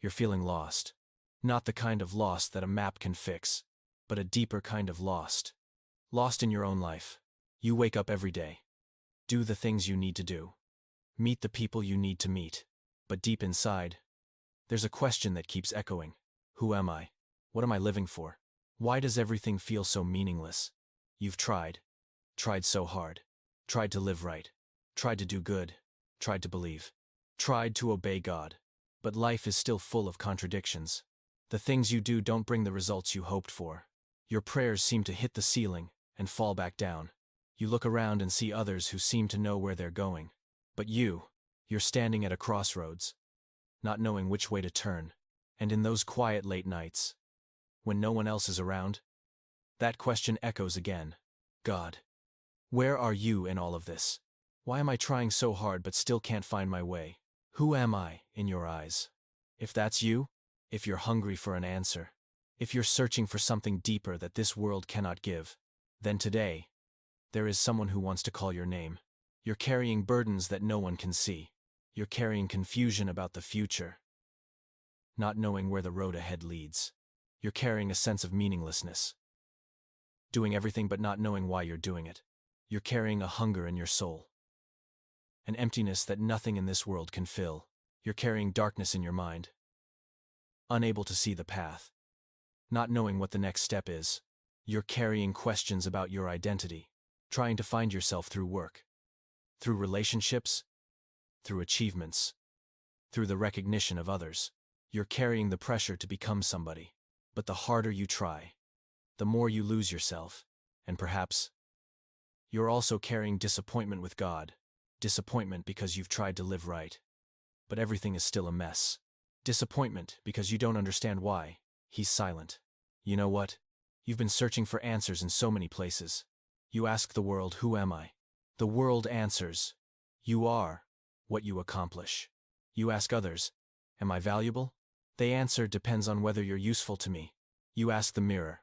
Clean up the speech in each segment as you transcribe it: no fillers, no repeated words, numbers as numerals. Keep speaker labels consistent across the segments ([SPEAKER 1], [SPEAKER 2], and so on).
[SPEAKER 1] You're feeling lost. Not the kind of lost that a map can fix, but a deeper kind of lost. Lost in your own life. You wake up every day. Do the things you need to do. Meet the people you need to meet. But deep inside, there's a question that keeps echoing. Who am I? What am I living for? Why does everything feel so meaningless? You've tried so hard. Tried to live right. Tried to do good. Tried to believe. Tried to obey God. But life is still full of contradictions. The things you do don't bring the results you hoped for. Your prayers seem to hit the ceiling and fall back down. You look around and see others who seem to know where they're going. But you're standing at a crossroads, not knowing which way to turn. And in those quiet late nights, when no one else is around, that question echoes again. God, where are you in all of this? Why am I trying so hard but still can't find my way? Who am I in your eyes? If that's you, if you're hungry for an answer, if you're searching for something deeper that this world cannot give, then today, there is someone who wants to call your name. You're carrying burdens that no one can see. You're carrying confusion about the future, not knowing where the road ahead leads. You're carrying a sense of meaninglessness. Doing everything but not knowing why you're doing it. You're carrying a hunger in your soul. An emptiness that nothing in this world can fill. You're carrying darkness in your mind. Unable to see the path. Not knowing what the next step is. You're carrying questions about your identity. Trying to find yourself through work. Through relationships. Through achievements. Through the recognition of others. You're carrying the pressure to become somebody. But the harder you try, the more you lose yourself. And perhaps, you're also carrying disappointment with God. Disappointment because you've tried to live right. But everything is still a mess. Disappointment because you don't understand why He's silent. You know what? You've been searching for answers in so many places. You ask the world, who am I? The world answers, you are what you accomplish. You ask others, am I valuable? They answer, depends on whether you're useful to me. You ask the mirror,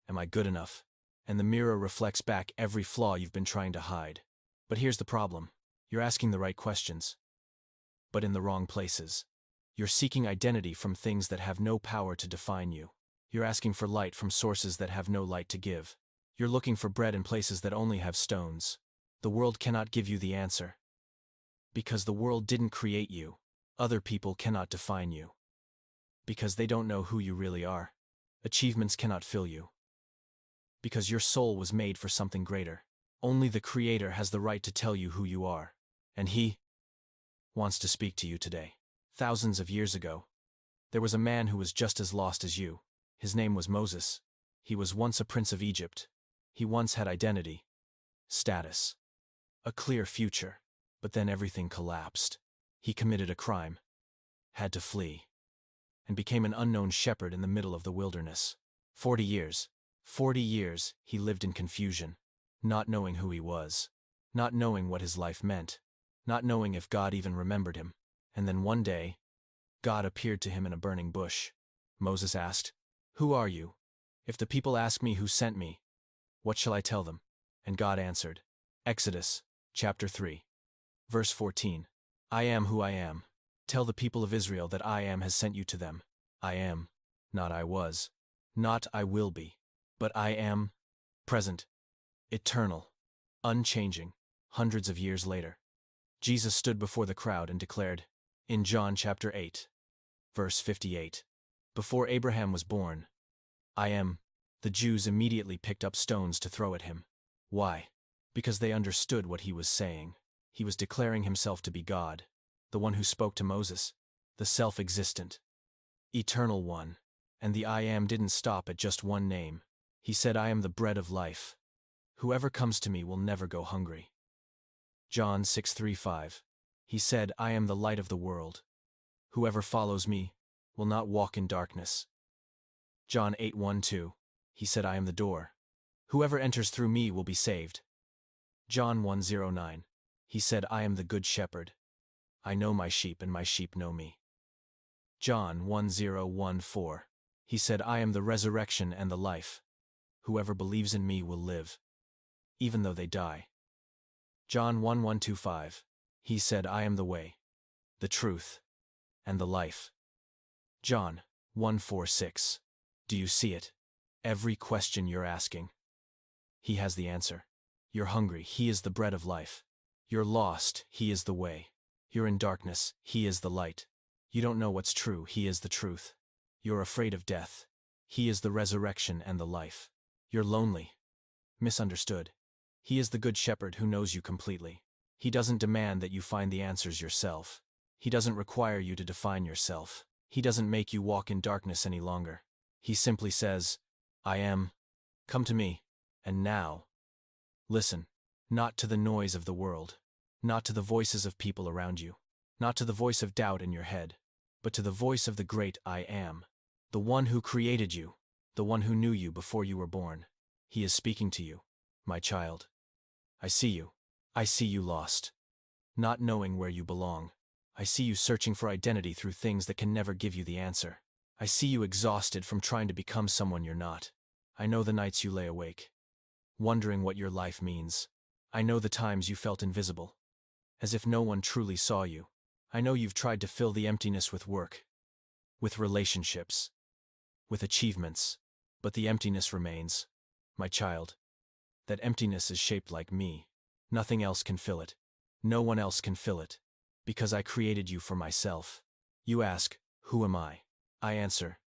[SPEAKER 1] am I good enough? And the mirror reflects back every flaw you've been trying to hide. But here's the problem. You're asking the right questions, but in the wrong places. You're seeking identity from things that have no power to define you. You're asking for light from sources that have no light to give. You're looking for bread in places that only have stones. The world cannot give you the answer. Because the world didn't create you. Other people cannot define you. Because they don't know who you really are. Achievements cannot fill you. Because your soul was made for something greater. Only the Creator has the right to tell you who you are. And He wants to speak to you today. Thousands of years ago, there was a man who was just as lost as you. His name was Moses. He was once a prince of Egypt. He once had identity, status, a clear future. But then everything collapsed. He committed a crime, had to flee, and became an unknown shepherd in the middle of the wilderness. 40 years he lived in confusion, not knowing who he was, not knowing what his life meant, not knowing if God even remembered him. And then one day, God appeared to him in a burning bush. Moses asked, "Who are you? If the people ask me who sent me, what shall I tell them?" And God answered. Exodus, chapter 3, verse 14. I am who I am. Tell the people of Israel that I am has sent you to them. I am, not I was, not I will be, but I am, present, eternal, unchanging. Hundreds of years later, Jesus stood before the crowd and declared, in John chapter 8, verse 58, before Abraham was born, I am. The Jews immediately picked up stones to throw at him. Why? Because they understood what he was saying. He was declaring himself to be God, the one who spoke to Moses, the self-existent, eternal one. And the I am didn't stop at just one name. He said, I am the bread of life. Whoever comes to me will never go hungry. John 6:3-5. He said, I am the light of the world. Whoever follows me will not walk in darkness. John 8:1-2. He said, I am the door. Whoever enters through me will be saved. John 1:09. He said, I am the good shepherd. I know my sheep and my sheep know me. John 1:0-1-4. He said, I am the resurrection and the life. Whoever believes in me will live, even though they die. John 1:1-5. He said, I am the way, the truth, and the life. John 1:4-6. Do you see it? Every question you're asking, He has the answer. You're hungry, He is the bread of life. You're lost, He is the way. You're in darkness, He is the light. You don't know what's true, He is the truth. You're afraid of death. He is the resurrection and the life. You're lonely, misunderstood. He is the good shepherd who knows you completely. He doesn't demand that you find the answers yourself. He doesn't require you to define yourself. He doesn't make you walk in darkness any longer. He simply says, I am. Come to me. And now, listen, not to the noise of the world, not to the voices of people around you, not to the voice of doubt in your head, but to the voice of the great I am, the one who created you, the one who knew you before you were born. He is speaking to you, my child. I see you. I see you lost, not knowing where you belong. I see you searching for identity through things that can never give you the answer. I see you exhausted from trying to become someone you're not. I know the nights you lay awake, wondering what your life means. I know the times you felt invisible, as if no one truly saw you. I know you've tried to fill the emptiness with work, with relationships, with achievements, but the emptiness remains. My child, that emptiness is shaped like me. Nothing else can fill it. No one else can fill it, because I created you for myself. You ask, who am I? I answer,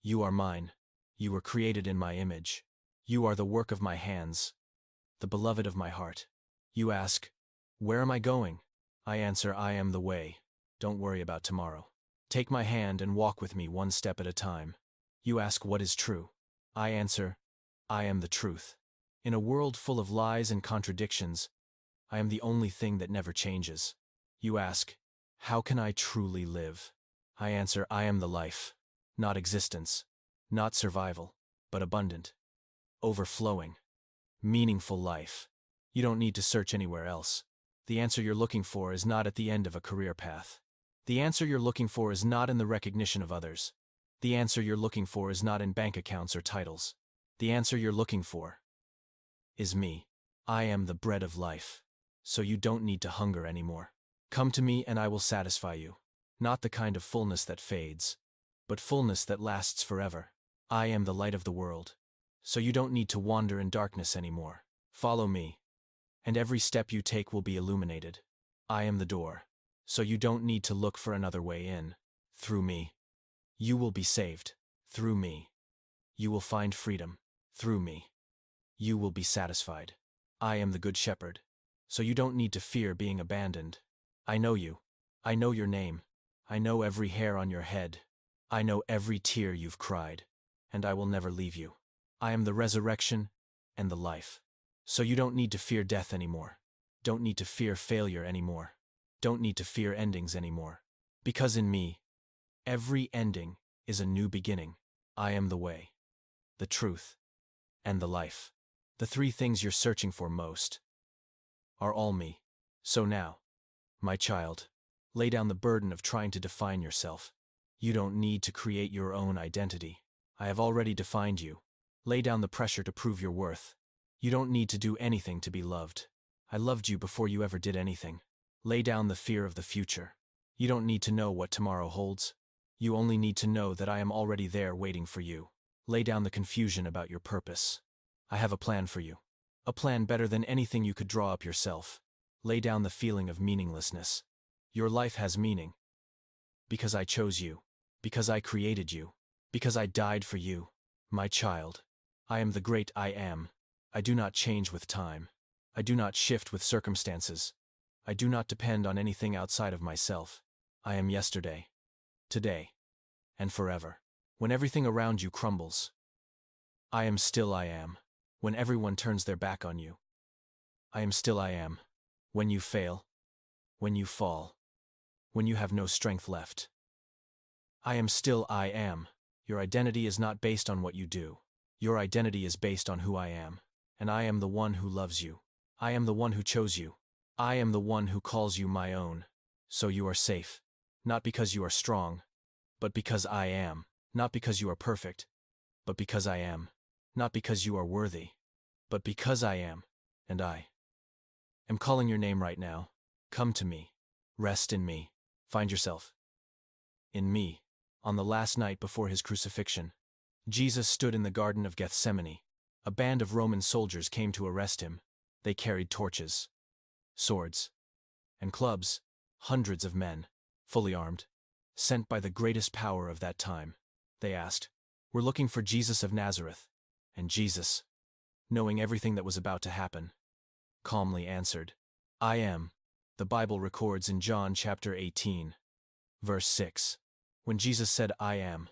[SPEAKER 1] you are mine. You were created in my image. You are the work of my hands, the beloved of my heart. You ask, where am I going? I answer, I am the way. Don't worry about tomorrow. Take my hand and walk with me one step at a time. You ask, what is true? I answer, I am the truth. In a world full of lies and contradictions, I am the only thing that never changes. You ask, how can I truly live? I answer, I am the life, not existence, not survival, but abundant, overflowing, meaningful life. You don't need to search anywhere else. The answer you're looking for is not at the end of a career path. The answer you're looking for is not in the recognition of others. The answer you're looking for is not in bank accounts or titles. The answer you're looking for is me. I am the bread of life. So you don't need to hunger anymore. Come to me and I will satisfy you. Not the kind of fullness that fades, but fullness that lasts forever. I am the light of the world. So you don't need to wander in darkness anymore. Follow me, and every step you take will be illuminated. I am the door. So you don't need to look for another way in. Through me, you will be saved. Through me, you will find freedom. Through me, you will be satisfied. I am the good shepherd. So you don't need to fear being abandoned. I know you. I know your name. I know every hair on your head. I know every tear you've cried. And I will never leave you. I am the resurrection and the life. So you don't need to fear death anymore. Don't need to fear failure anymore. Don't need to fear endings anymore. Because in me, every ending is a new beginning. I am the way, the truth, and the life. The three things you're searching for most are all me. So now, my child, lay down the burden of trying to define yourself. You don't need to create your own identity. I have already defined you. Lay down the pressure to prove your worth. You don't need to do anything to be loved. I loved you before you ever did anything. Lay down the fear of the future. You don't need to know what tomorrow holds. You only need to know that I am already there waiting for you. Lay down the confusion about your purpose. I have a plan for you. A plan better than anything you could draw up yourself. Lay down the feeling of meaninglessness. Your life has meaning. Because I chose you. Because I created you. Because I died for you. My child. I am the great I am. I do not change with time. I do not shift with circumstances. I do not depend on anything outside of myself. I am yesterday, today, and forever. When everything around you crumbles, I am still I am. When everyone turns their back on you, I am still I am. When you fail, when you fall, when you have no strength left, I am still I am. Your identity is not based on what you do. Your identity is based on who I am. And I am the one who loves you. I am the one who chose you. I am the one who calls you my own. So you are safe. Not because you are strong, but because I am. Not because you are perfect, but because I am. Not because you are worthy, but because I am. And I am calling your name right now. Come to me. Rest in me. Find yourself in me. On the last night before his crucifixion, Jesus stood in the Garden of Gethsemane. A band of Roman soldiers came to arrest him. They carried torches, swords, and clubs, hundreds of men, fully armed, sent by the greatest power of that time. They asked, "We're looking for Jesus of Nazareth." And Jesus, knowing everything that was about to happen, calmly answered, "I am." The Bible records in John chapter 18, verse 6. When Jesus said, "I am,"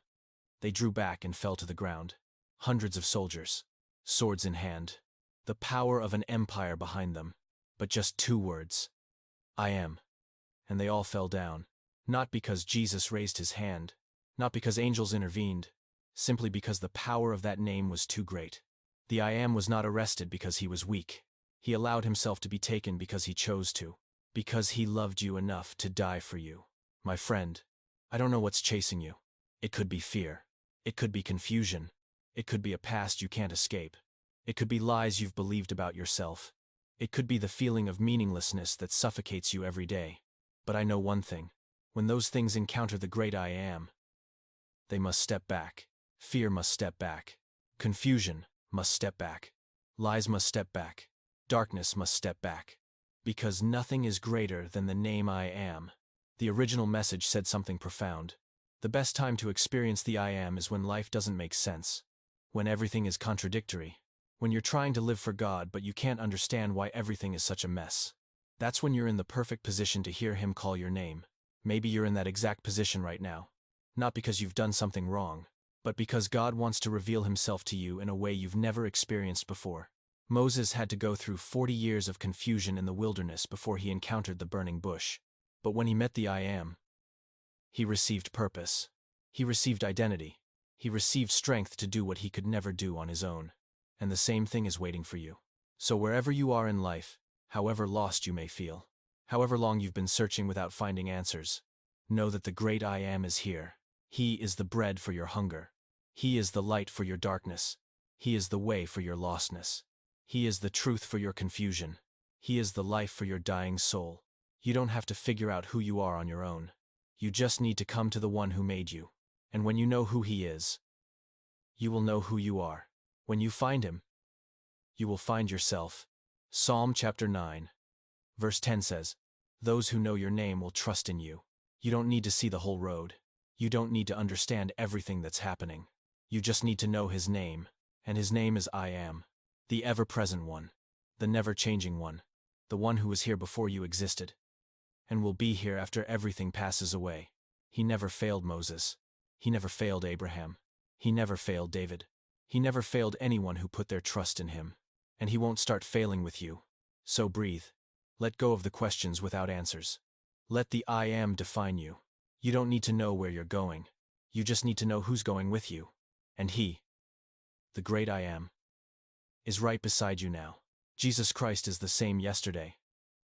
[SPEAKER 1] they drew back and fell to the ground. Hundreds of soldiers, swords in hand, the power of an empire behind them, but just two words, "I am." And they all fell down, not because Jesus raised his hand, not because angels intervened, simply because the power of that name was too great. The I am was not arrested because he was weak. He allowed himself to be taken because he chose to, because he loved you enough to die for you. My friend, I don't know what's chasing you. It could be fear. It could be confusion. It could be a past you can't escape. It could be lies you've believed about yourself. It could be the feeling of meaninglessness that suffocates you every day. But I know one thing. When those things encounter the great I am, they must step back. Fear must step back. Confusion must step back. Lies must step back. Darkness must step back. Because nothing is greater than the name I am. The original message said something profound. The best time to experience the I am is when life doesn't make sense. When everything is contradictory. When you're trying to live for God but you can't understand why everything is such a mess. That's when you're in the perfect position to hear Him call your name. Maybe you're in that exact position right now. Not because you've done something wrong, but because God wants to reveal Himself to you in a way you've never experienced before. Moses had to go through 40 years of confusion in the wilderness before he encountered the burning bush. But when he met the I am, he received purpose. He received identity. He received strength to do what he could never do on his own. And the same thing is waiting for you. So wherever you are in life, however lost you may feel, however long you've been searching without finding answers, know that the great I am is here. He is the bread for your hunger. He is the light for your darkness. He is the way for your lostness. He is the truth for your confusion. He is the life for your dying soul. You don't have to figure out who you are on your own. You just need to come to the one who made you. And when you know who He is, you will know who you are. When you find Him, you will find yourself. Psalm chapter 9, verse 10 says, "Those who know your name will trust in you." You don't need to see the whole road. You don't need to understand everything that's happening. You just need to know His name. And His name is I am. The ever-present one. The never-changing one. The one who was here before you existed. And will be here after everything passes away. He never failed Moses. He never failed Abraham. He never failed David. He never failed anyone who put their trust in Him. And He won't start failing with you. So breathe. Let go of the questions without answers. Let the I am define you. You don't need to know where you're going. You just need to know who's going with you. And He, the great I am, is right beside you now. Jesus Christ is the same yesterday,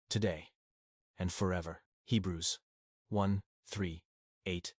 [SPEAKER 1] today, and forever. Hebrews 1:3-8